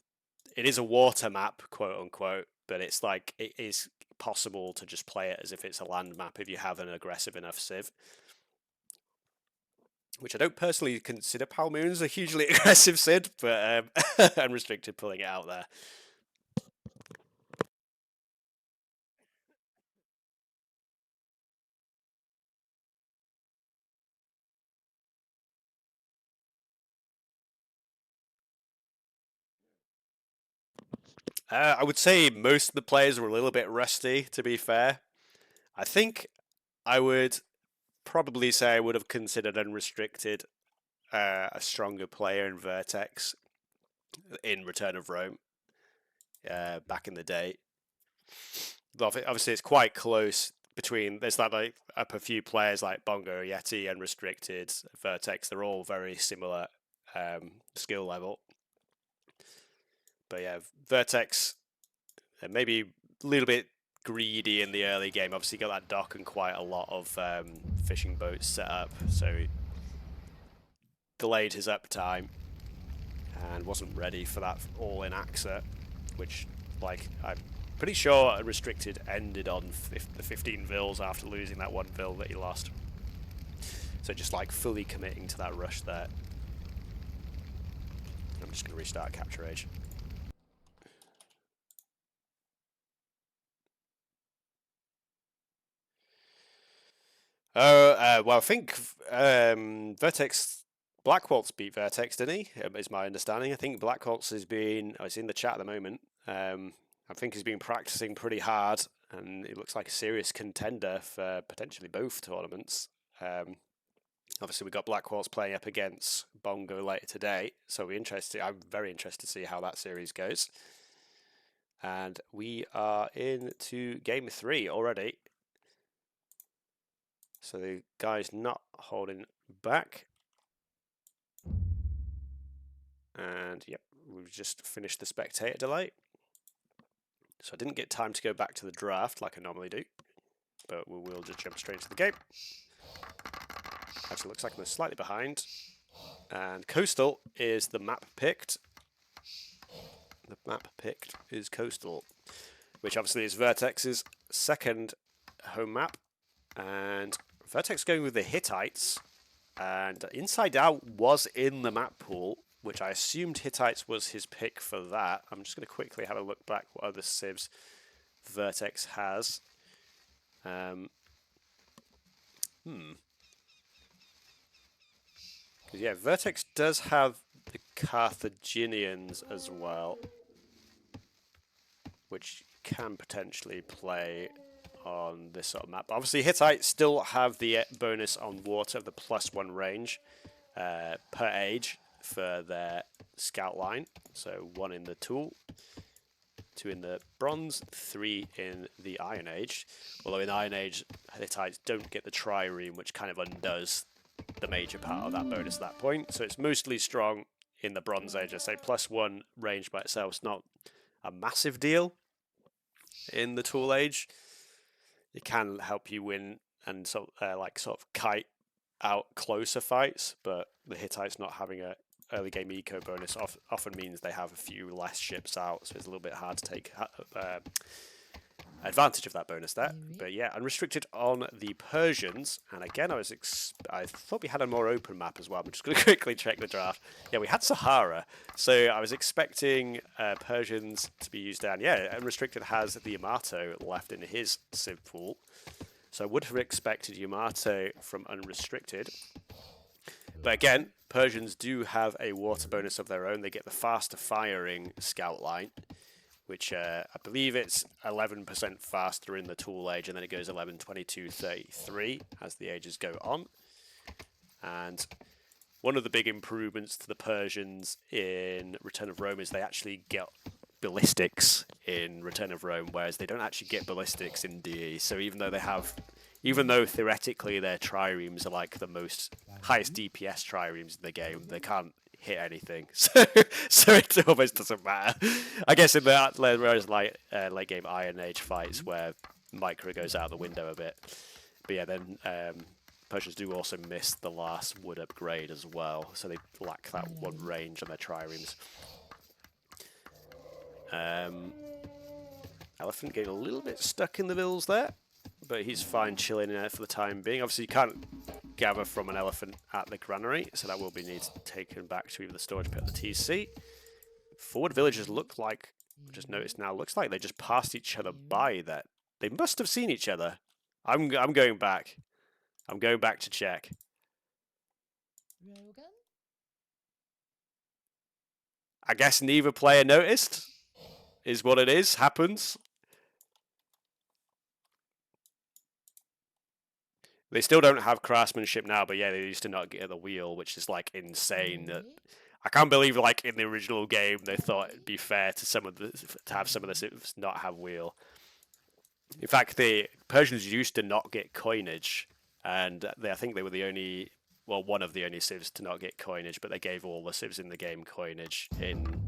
it is a water map, quote unquote, but it's like it is possible to just play it as if it's a land map if you have an aggressive enough civ. Which I don't personally consider Power Moons a hugely aggressive civ, but Unrestricted pulling it out there. I would say most of the players were a little bit rusty, to be fair. I think I would probably say I would have considered Unrestricted a stronger player in Vertex in Return of Rome back in the day. But obviously, it's quite close between. There's like up a few players like Bongo, Yeti, Unrestricted, Vertex. They're all very similar skill level. But yeah, Vertex maybe a little bit greedy in the early game. Obviously, got that dock and quite a lot of fishing boats set up, so delayed his uptime and wasn't ready for that all-in AXA, which, like, I'm pretty sure Restricted ended on the 15 vills after losing that one vill that he lost. So just like fully committing to that rush there. I'm just going to restart Capture Age. Well, I think Vertex Black Waltz beat Vertex, didn't he? Is my understanding. I think Black Waltz has been. Oh, it's in the chat at the moment. I think he's been practicing pretty hard, and it looks like a serious contender for potentially both tournaments. Obviously, we got Black Waltz playing up against Bongo later today, so I'm very interested to see how that series goes. And we are into game 3 already. So the guy's not holding back. And yep, we've just finished the spectator delay. So I didn't get time to go back to the draft like I normally do, but we will just jump straight into the game. Actually, looks like I'm slightly behind. And Coastal is the map picked. The map picked is Coastal, which obviously is Vertex's second home map. And Vertex going with the Hittites. And Inside Out was in the map pool, which I assumed Hittites was his pick for that. I'm just going to quickly have a look back what other civs Vertex has. Because yeah, Vertex does have the Carthaginians as well, which can potentially play on this sort of map. Obviously, Hittites still have the bonus on water of the +1 range per age for their scout line. So 1 in the tool, 2 in the bronze, 3 in the Iron Age. Although in Iron Age, Hittites don't get the trireme, which kind of undoes the major part of that bonus at that point. So it's mostly strong in the Bronze Age. I say +1 range by itself is not a massive deal in the Tool Age. It can help you win and sort of kite out closer fights, but the Hittites not having a early game eco bonus often means they have a few less ships out, so it's a little bit hard to take advantage of that bonus there. But yeah, Unrestricted on the Persians, and again I thought we had a more open map as well. I'm just going to quickly check the draft. Yeah, we had Sahara, so I was expecting Persians to be used down. Yeah, Unrestricted has the Yamato left in his civ pool, so I would have expected Yamato from Unrestricted. But again, Persians do have a water bonus of their own. They get the faster firing scout line, which I believe it's 11% faster in the tool age, and then it goes 11, 22, 33 as the ages go on. And one of the big improvements to the Persians in Return of Rome is they actually get ballistics in Return of Rome, whereas they don't actually get ballistics in DE. So even though theoretically their triremes are like the highest DPS triremes in the game, they can't hit anything. So it almost doesn't matter. I guess in the late game Iron Age fights where micro goes out the window a bit. But yeah, then Persians do also miss the last wood upgrade as well, so they lack that one range on their triremes. Elephant getting a little bit stuck in the mills there, but he's fine chilling in there for the time being. Obviously, you can't gather from an elephant at the granary, so that will be needed taken back to either the storage pit or the TC. Forward villagers look like, just noticed now, looks like they just passed each other by there. They must have seen each other. I'm going back. I'm going back to check. I guess neither player noticed, is what it is, happens. They still don't have craftsmanship now, but yeah, they used to not get the wheel, which is like insane. That I can't believe, like in the original game, they thought it'd be fair to have some of the civs not have wheel. In fact, the Persians used to not get coinage, and I think they were the only, well, one of the only civs to not get coinage, but they gave all the civs in the game coinage in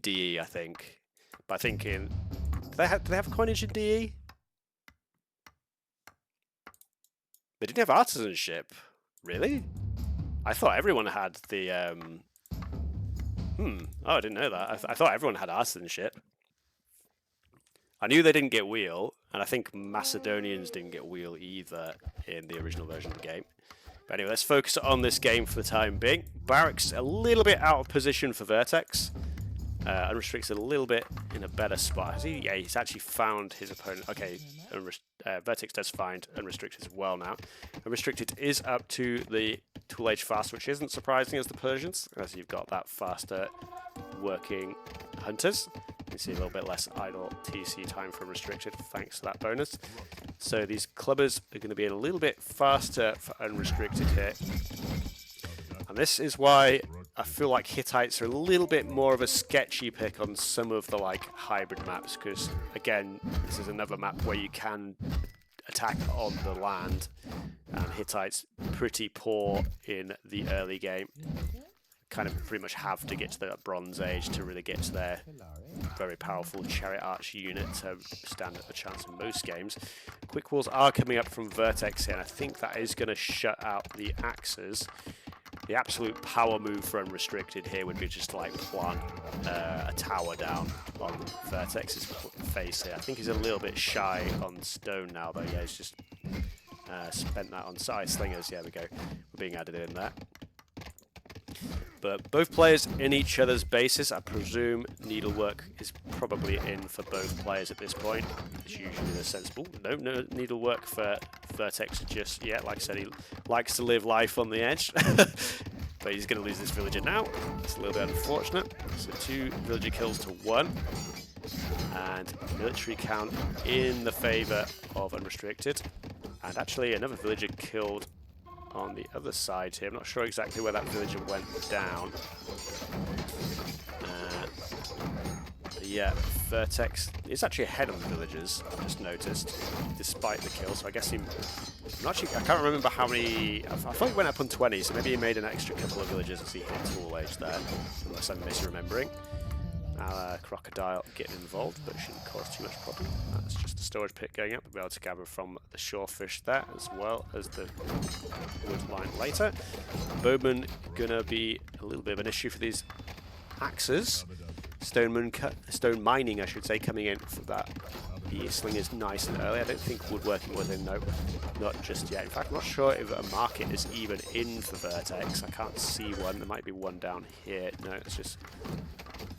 DE, I think. But I think do they have coinage in DE? They didn't have artisanship, really? I thought everyone had the oh, I didn't know that. I thought everyone had artisanship. I knew they didn't get wheel, and I think Macedonians didn't get wheel either in the original version of the game. But anyway, let's focus on this game for the time being. Barracks a little bit out of position for Vertex. Unrestricted a little bit in a better spot. Has he? Yeah, he's actually found his opponent. Okay, Vertex does find Unrestricted as well now. Unrestricted is up to the tool age fast, which isn't surprising as the Persians, as you've got that faster working hunters. You can see a little bit less idle TC time for Unrestricted thanks to that bonus. So these clubbers are going to be a little bit faster for Unrestricted here. And this is why I feel like Hittites are a little bit more of a sketchy pick on some of the like hybrid maps, because again, this is another map where you can attack on the land, and Hittites pretty poor in the early game. Kind of pretty much have to get to the Bronze Age to really get to their very powerful Chariot Arch unit to stand a chance in most games. Quick walls are coming up from Vertex here, and I think that is going to shut out the axes. The absolute power move for Unrestricted here would be just to like plant a tower down on Vertex's face here. I think he's a little bit shy on stone now, though. Yeah, he's just spent that on side slingers. There we go. We're being added in there. But both players in each other's bases. I presume needlework is probably in for both players at this point. It's usually the sensible. No needlework for Vertex just yet. Like I said, he likes to live life on the edge. But he's going to lose this villager now. It's a little bit unfortunate. So 2 villager kills to 1. And military count in the favour of Unrestricted. And actually another villager killed on the other side here. I'm not sure exactly where that villager went down. Yeah, Vertex is actually ahead on the villagers, I've just noticed, despite the kill. So I guess I can't remember how many. I thought he went up on 20, so maybe he made an extra couple of villagers as he hit tool age there, unless I'm misremembering. Crocodile getting involved, but it shouldn't cause too much problem. That's just a storage pit going up. We'll be able to gather from the shorefish there, as well as the wood line later. Bowman gonna be a little bit of an issue for these axes. Stone mining, I should say, coming in for that. The sling is nice and early. I don't think woodworking was in, no, not just yet. In fact, I'm not sure if a market is even in for Vertex. I can't see one. There might be one down here. No, it's just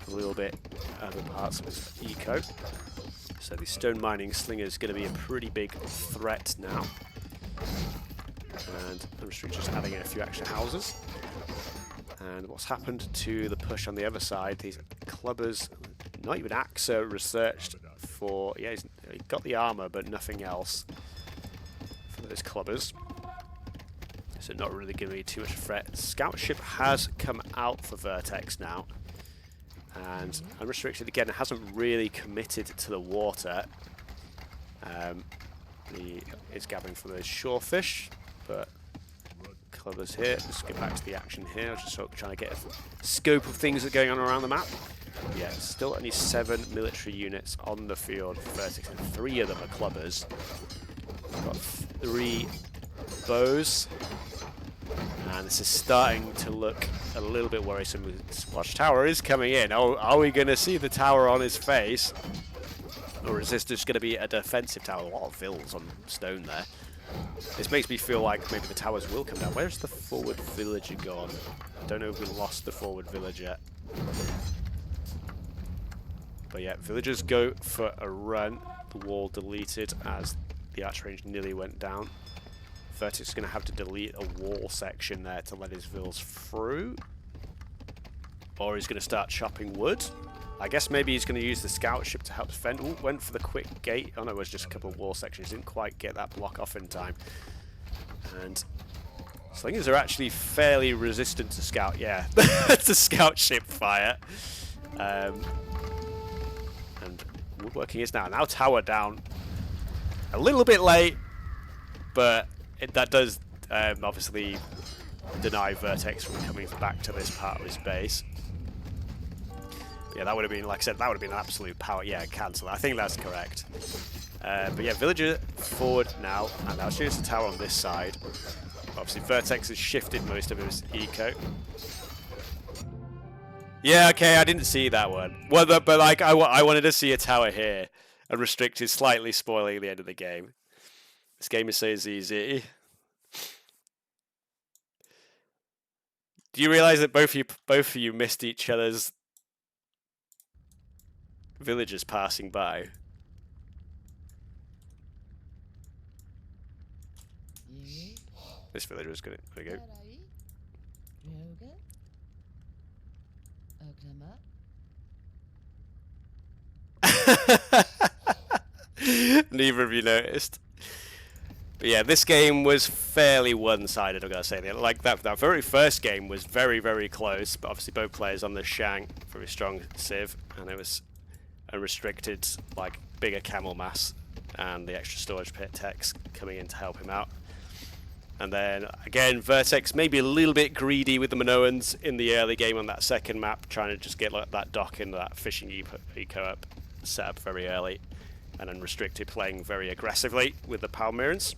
a little bit other parts of his eco. So the stone mining slinger is going to be a pretty big threat now. And Unrestricted just adding in a few extra houses. And what's happened to the push on the other side? These clubbers, not even AXA researched for... Yeah, he got the armor, but nothing else for those clubbers. So not really going to be too much of a threat. Scout ship has come out for Vertex now. And Unrestricted, again, hasn't really committed to the water. It's gathering from those shorefish, but... Clubbers here. Let's get back to the action here. Just sort of trying to get a scope of things that are going on around the map. Yeah, still only 7 military units on the field for Vertex, and 3 of them are clubbers. We've got 3 bows, and this is starting to look a little bit worrisome. Watchtower is coming in. Oh, are we going to see the tower on his face, or is this just going to be a defensive tower? A lot of vills on stone there. This makes me feel like maybe the towers will come down. Where's the forward villager gone? I don't know if we lost the forward village yet. But yeah, villagers go for a run. The wall deleted as the arch range nearly went down. Vertex is going to have to delete a wall section there to let his vills through. Or he's going to start chopping wood. I guess maybe he's going to use the scout ship to help defend. Ooh, went for the quick gate. Oh no, it was just a couple of wall sections. Didn't quite get that block off in time. And slingers are actually fairly resistant to scout. Yeah, it's a scout ship fire. And woodworking is now tower down. A little bit late, but that does obviously deny Vertex from coming back to this part of his base. Yeah, that would have been, like I said, that would have been an absolute power. Yeah, cancel. I think that's correct. But yeah, villager forward now, and now shoots the tower on this side. Obviously, Vertex has shifted most of his eco. Yeah, okay, I didn't see that one. Well, but like, I wanted to see a tower here. Unrestricted, slightly spoiling the end of the game. This game is so easy. Do you realise that both of you missed each other's villagers passing by? This villager is going to go. Neither of you noticed. But yeah, this game was fairly one-sided, I've got to say. Like that very first game was very, very close, but obviously both players on the Shank, very strong Civ, and it was Unrestricted, like bigger camel mass, and the extra storage pit techs coming in to help him out. And then again, Vertex maybe a little bit greedy with the Minoans in the early game on that second map, trying to just get like that dock and that fishing eco up, set up very early, and Unrestricted playing very aggressively with the Palmyrans.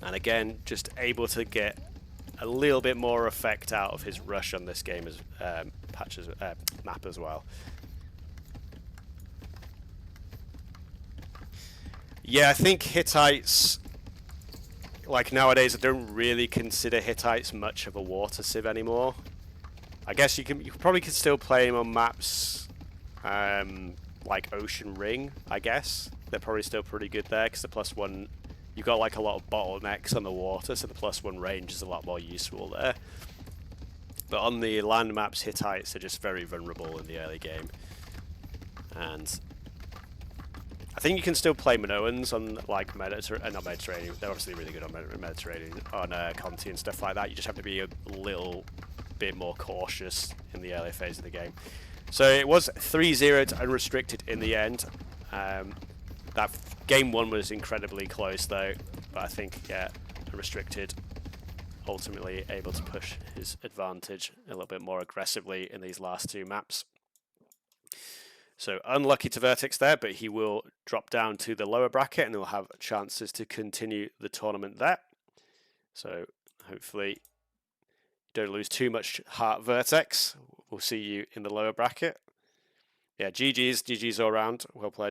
And again, just able to get a little bit more effect out of his rush on this game as map as well. Yeah, I think Hittites, like nowadays, I don't really consider Hittites much of a water civ anymore. I guess you probably could still play them on maps like Ocean Ring, I guess. They're probably still pretty good there because the +1, you've got like a lot of bottlenecks on the water, so the +1 range is a lot more useful there. But on the land maps, Hittites are just very vulnerable in the early game. And I think you can still play Minoans on like not Mediterranean. They're obviously really good on Mediterranean, on Conti and stuff like that. You just have to be a little bit more cautious in the early phase of the game. So it was 3-0 to Unrestricted in the end. That game 1 was incredibly close though, but I think yeah, Unrestricted ultimately able to push his advantage a little bit more aggressively in these last 2 maps. So unlucky to Vertex there, but he will drop down to the lower bracket and he'll have chances to continue the tournament there. So hopefully don't lose too much heart, Vertex. We'll see you in the lower bracket. Yeah, GG's all round. Well played.